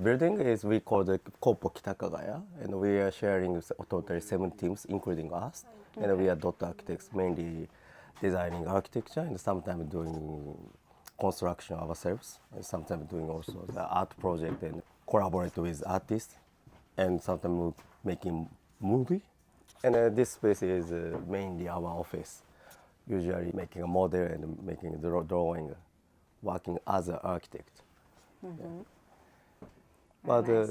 building is we call the Kopo Kitakagaya, and we are sharing totally 7 teams, including us. Okay. And we are dot architects, mainly designing architecture and sometimes doing construction ourselves, and sometimes doing also the art project and collaborate with artists, and sometimes making movie. And this space is mainly our office, usually making a model and making the drawing, working as an architect. Mm-hmm. But nice.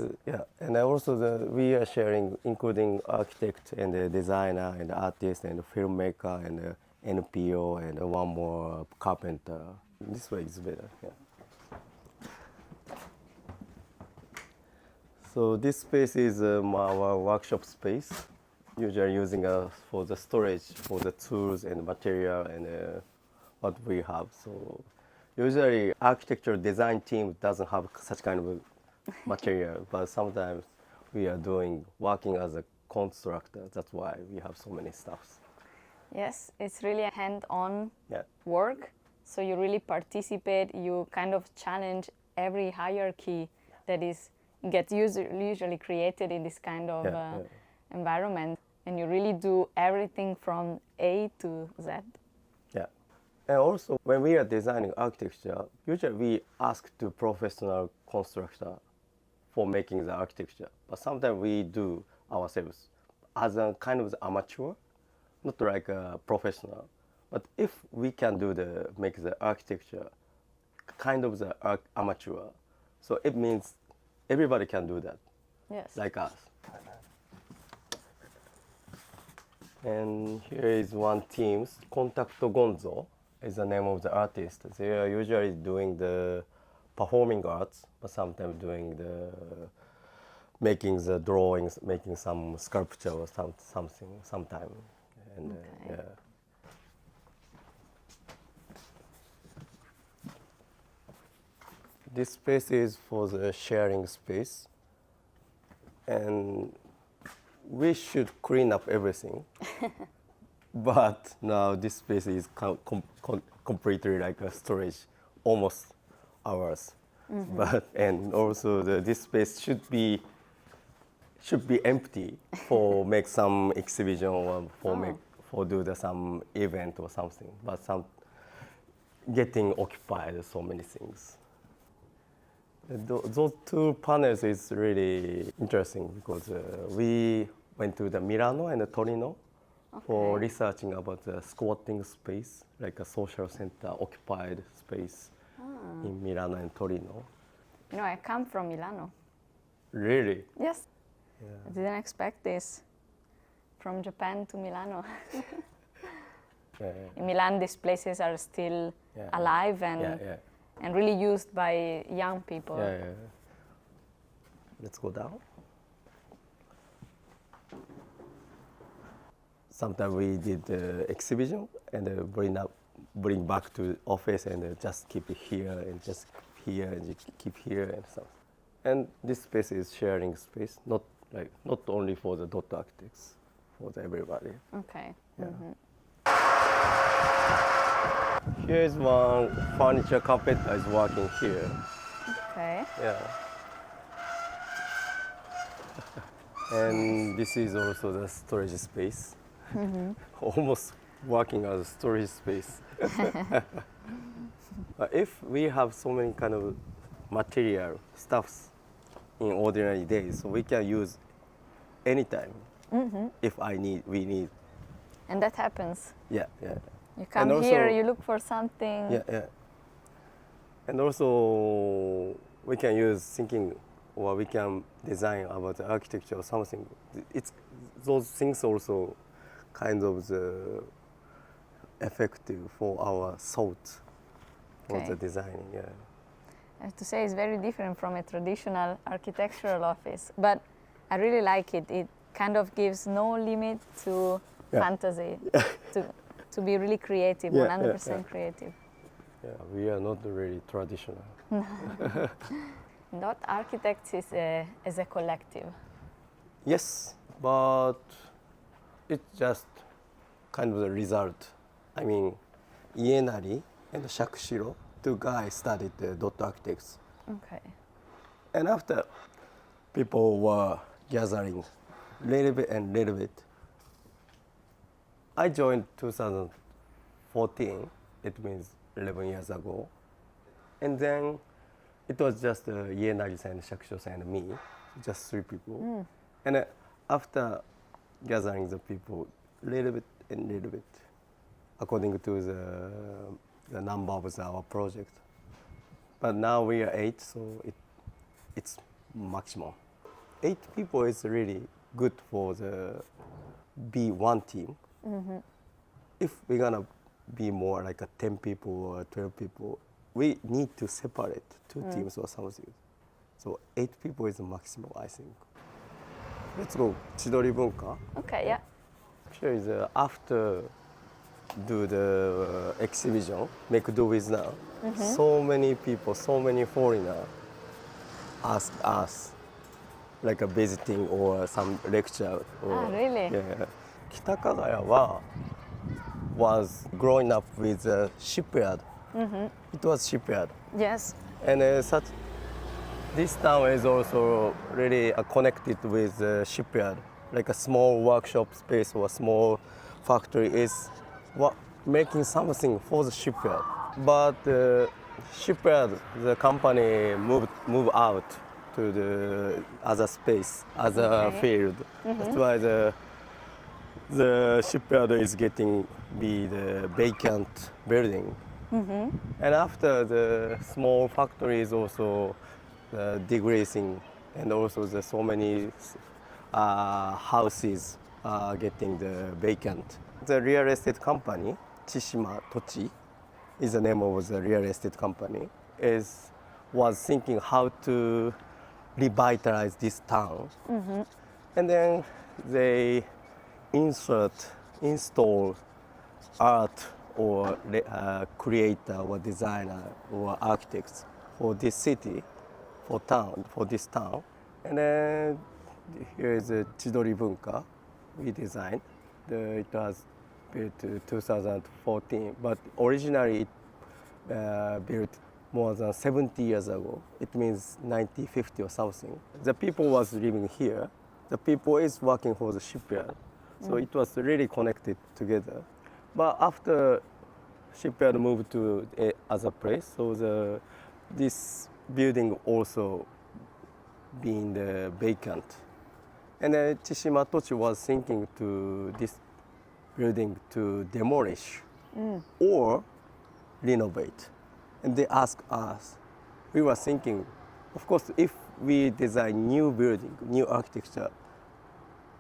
And also we are sharing, including architect and the designer and the artist and the filmmaker and the NPO and one more carpenter. This way is better. Yeah. So this space is our workshop space, usually using for the storage for the tools and material and what we have. So usually architecture design team doesn't have such kind of material, but sometimes we are working as a constructor. That's why we have so many stuffs. Yes, it's really a hand-on work. So you really participate. You kind of challenge every hierarchy that gets usually created in this kind of environment, and you really do everything from A to Z. Yeah. And also, when we are designing architecture, usually we ask to professional constructor for making the architecture. But sometimes we do ourselves as a kind of amateur, not like a professional. But if we can make the architecture kind of the amateur, so it means everybody can do that, yes, like us. And here is one team, Contacto Gonzo is the name of the artist. They are usually doing the performing arts, but sometimes doing making the drawings, making some sculpture or something sometime. And okay. This space is for the sharing space, and we should clean up everything. But now this space is completely like a storage, almost ours. Mm-hmm. But and also this space should be empty for make some exhibition or for do some event or something. But getting occupied so many things. Those 2 panels is really interesting because we went to the Milano and the Torino for researching about the squatting space, like a social center occupied space in Milano and Torino. You know, I come from Milano. Really? Yes. Yeah. I didn't expect this. From Japan to Milano. In Milan, these places are still alive and really used by young people. Yeah. Let's go down. Sometimes we did the exhibition and bring back to office and just keep it here and just here and keep here and stuff. And this space is sharing space, not only for the dot architects, for everybody. Okay. Yeah. Mm-hmm. Here's one furniture carpenter is working here. Okay. Yeah. And this is also the storage space. Mm-hmm. Almost working as a storage space. If we have so many kind of material stuffs in ordinary days, so we can use anytime. Mm-hmm. If we need. And that happens. Yeah. You come here, you look for something. Yeah. And also we can use thinking, or we can design about the architecture or something. Those things also kind of effective for our thought for the designing. Yeah. I have to say it's very different from a traditional architectural office, but I really like it. It kind of gives no limit to fantasy, to be really creative, 100% creative. Yeah, we are not really traditional. Dot Architects is a collective. Yes, but it's just kind of the result. I mean, Ienari and Shakushiro, 2 guys studied Dot Architects. Okay. And after people were gathering little bit and little bit, I joined 2014, it means 11 years ago. And then it was just Ienagi-san, Shakusho-san, and me, just 3 people. And after gathering the people, little bit and little bit, according to the number of our project. But now we are 8, so it's maximum. 8 people is really good for the be one team. If we're gonna be more like a 10 people or 12 people, we need to separate 2 teams or something. So 8 people is the maximum, I think. Let's go Chidori Bunka. Okay, yeah. Here is after do the exhibition, make do with now. So many people, so many foreigners ask us like a visiting or some lecture. Or, really? Yeah. Kitakagaya was growing up with a shipyard. It was shipyard. Yes. And this town is also really connected with a shipyard. Like a small workshop space or a small factory is making something for the shipyard. But the shipyard, the company moved out to the other space, other field. That's why the shipyard is getting be the vacant building. And after the small factory is also decreasing, and also the so many houses are getting the vacant. The real estate company, Chishima Tochi, is the name of the real estate company, was thinking how to revitalize this town. And then they install art or creator or designer or architects for this city, for this town. And then here is the Chidori Bunka we designed. It was built in 2014, but originally it built more than 70 years ago. It means 1950 or something. The people was living here. The people is working for the shipyard. So it was really connected together. But after shipyard moved to other place, so this building also being vacant. And then Chishima Tochi was thinking to this building to demolish or renovate. And they asked us. We were thinking, of course, if we design new building, new architecture,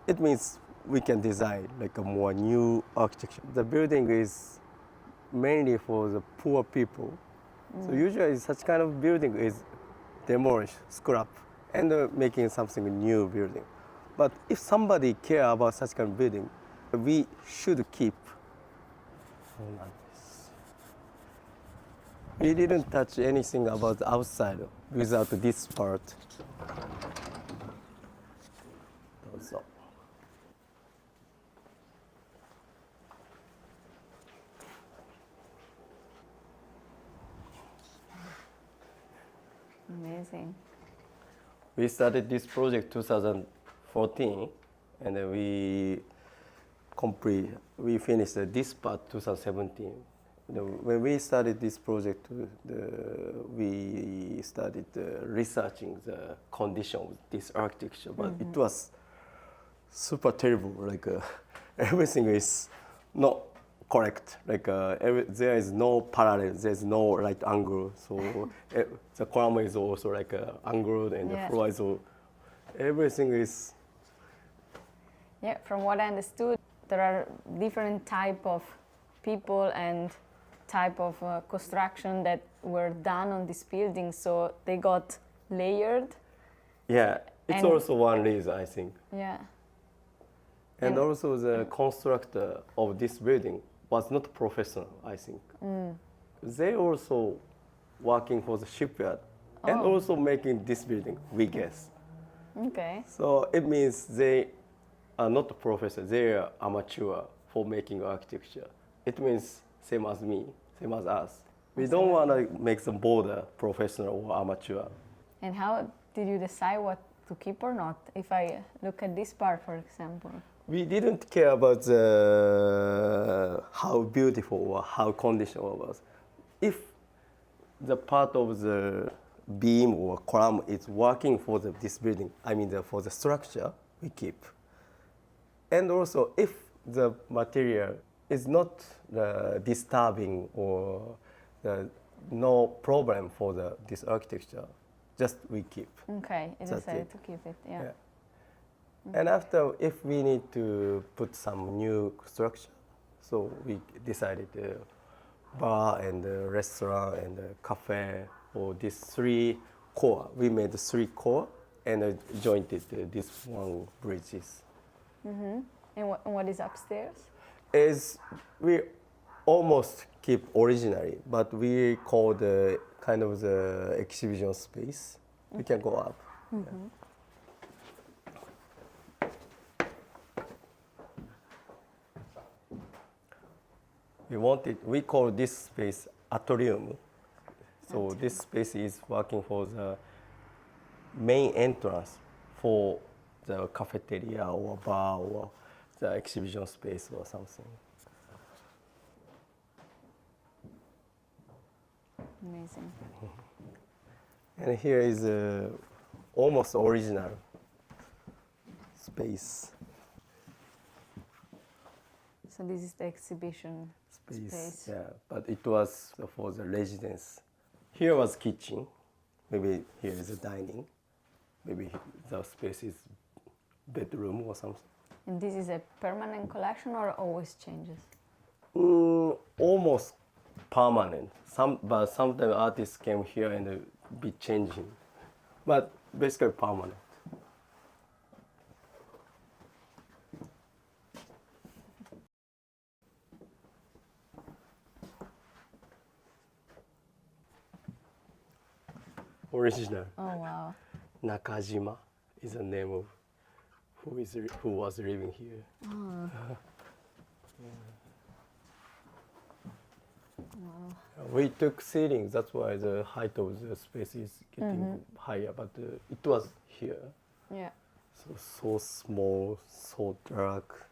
it means we can design like a more new architecture. The building is mainly for the poor people. So usually such kind of building is demolished, scrap, and making something new building. But if somebody care about such kind of building, we should keep. We didn't touch anything about the outside without this part. So. Amazing. We started this project 2014, and then we finished this part 2017. When we started this project, we started researching the condition of this architecture, but it was super terrible. Like everything is not correct. Like there is no parallel, there is no right angle. So the column is also like angled, and the floor is all, everything is. Yeah, from what I understood, there are different type of people and type of construction that were done on this building, so they got layered. Yeah, it's also one reason, I think. Yeah. And also the constructor of this building was not professional, I think. They also working for the shipyard and also making this building, we guess. Okay. So it means they are not professional, they are amateur for making architecture. It means same as me, same as us. We don't want to make the border professional or amateur. And how did you decide what to keep or not? If I look at this part, for example. We didn't care about how beautiful or how conditional it was. If the part of the beam or column is working for this building, I mean for the structure, we keep. And also, if the material is not disturbing or no problem for this architecture, just we keep. Okay, you decided to keep it, yeah. Mm-hmm. And after, if we need to put some new structure, so we decided bar and restaurant and cafe, or these three core. We made 3 core and jointed these one bridges. Mm-hmm. And what is upstairs? Is we almost keep originally, but we call the kind of the exhibition space. Okay. We can go up. Mm-hmm. Yeah. We call this space atrium. So this space is working for the main entrance for the cafeteria or bar or the exhibition space or something. Amazing. And here is almost original space. So this is the exhibition space. Yeah, but it was for the residence. Here was kitchen. Maybe here is a dining. Maybe the space is bedroom or something. And this is a permanent collection or always changes? Almost permanent. But sometimes artists came here and be changing. But basically permanent. Original. Oh wow. Nakajima is the name of who was living here. Oh. Wow. We took ceilings, that's why the height of the space is getting higher, but it was here. Yeah. So small, so dark.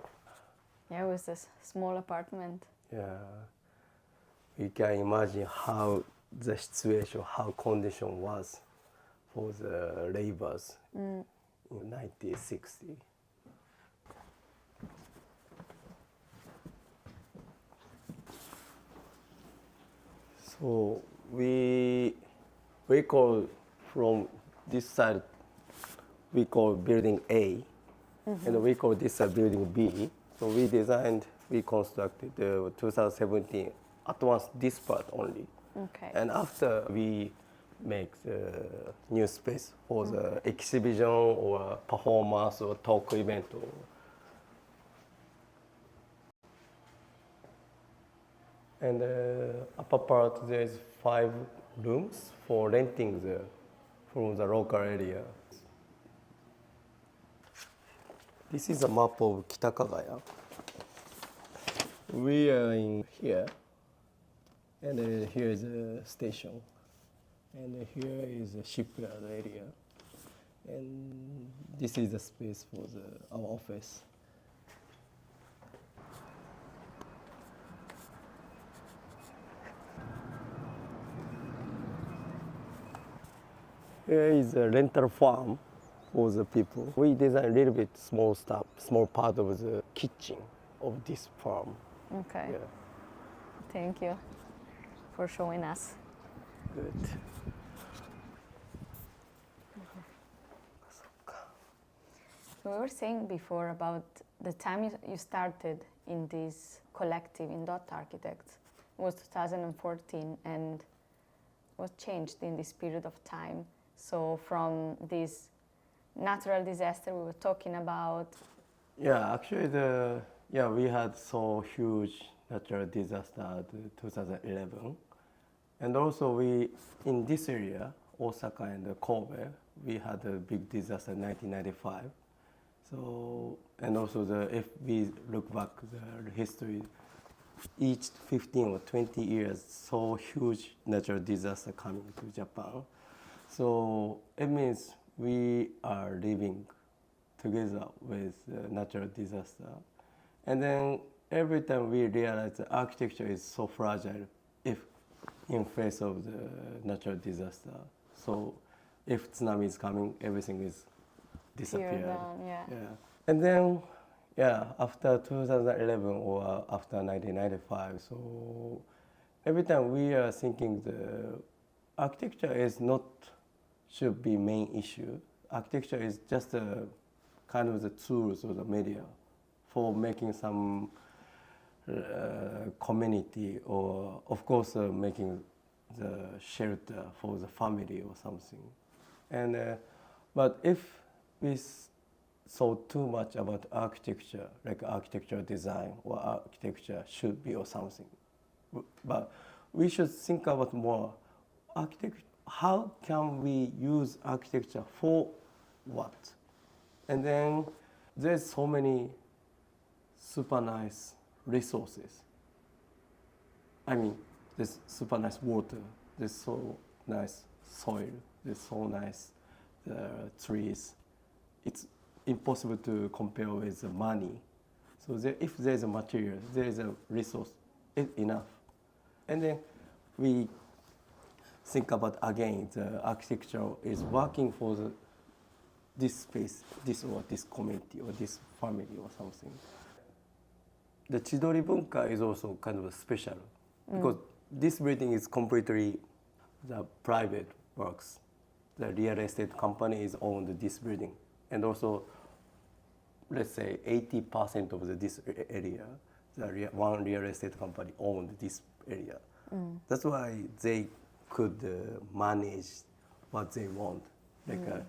Yeah, it was a small apartment. Yeah. You can imagine how the situation, how condition was for the laborers in 1960. So we call from this side, we call building A, and we call this side building B. So we constructed 2017 at once this part only. Okay. And after we make the new space for the exhibition or performance or talk event. And upper part there is 5 rooms for renting from the local area. This is a map of Kitakagaya. We are in here. And here is a station. And here is a shipyard area. And this is the space for our office. Here is a rental farm for the people. We design a little bit small stuff, small part of the kitchen of this farm. Okay. Yeah. Thank you for showing us. Good. So we were saying before about the time you started in this collective in Dot Architects. It was 2014, and what changed in this period of time? So from this natural disaster we were talking about. Yeah, actually we had so huge natural disaster in 2011. And also in this area, Osaka and Kobe, we had a big disaster in 1995. So, and also if we look back the history, each 15 or 20 years, so huge natural disaster coming to Japan. So it means we are living together with natural disaster. And then every time we realize the architecture is so fragile if in face of the natural disaster. So if tsunami is coming, everything is disappeared. Down, yeah. And then, after 2011 or after 1995, so every time we are thinking the architecture is not should be main issue. Architecture is just a kind of the tools or the media for making some community or of course making the shelter for the family or something. And but if we thought too much about architecture, like architectural design or architecture should be or something, but we should think about more architecture. How can we use architecture for what? And then there's so many super nice resources. I mean, there's super nice water, there's so nice soil, there's so nice trees. It's impossible to compare with the money. So if there's a material, there is a resource, it's enough. And then we think about again, the architecture is working for this space, this or this community or this family or something. The Chidori Bunka is also kind of special because this building is completely the private works. The real estate company is owned this building, and also, let's say 80% of this area, one real estate company owned this area. That's why they could manage what they want, like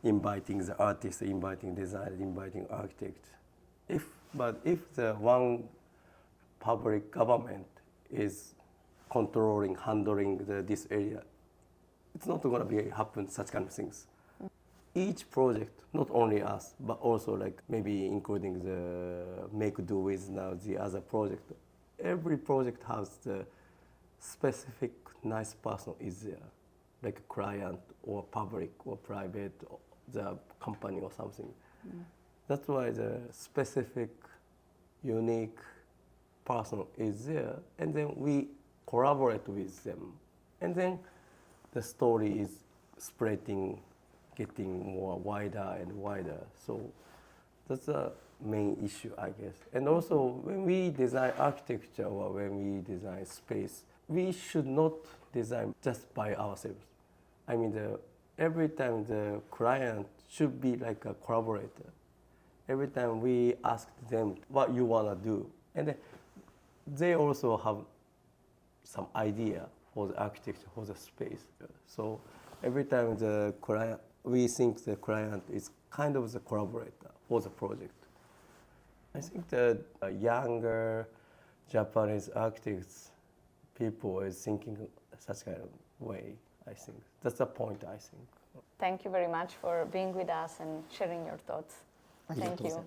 inviting the artists, inviting designers, inviting architects. But if the one public government is controlling, handling this area, it's not going to happen such kind of things. Each project, not only us, but also like maybe including the make do with now the other project. Every project has the specific nice person is there, like a client or public or private, or the company or something. That's why the specific, unique person is there, and then we collaborate with them, and then the story is spreading, getting more wider and wider. So that's the main issue, I guess. And also, when we design architecture or when we design space, we should not design just by ourselves. I mean, every time the client should be like a collaborator. Every time we ask them what you want to do, and they also have some idea for the architecture, for the space. So every time the client, we think the client is kind of the collaborator for the project. I think the younger Japanese architects, people is thinking such kind of way, I think. That's the point, I think. Thank you very much for being with us and sharing your thoughts. Thank you.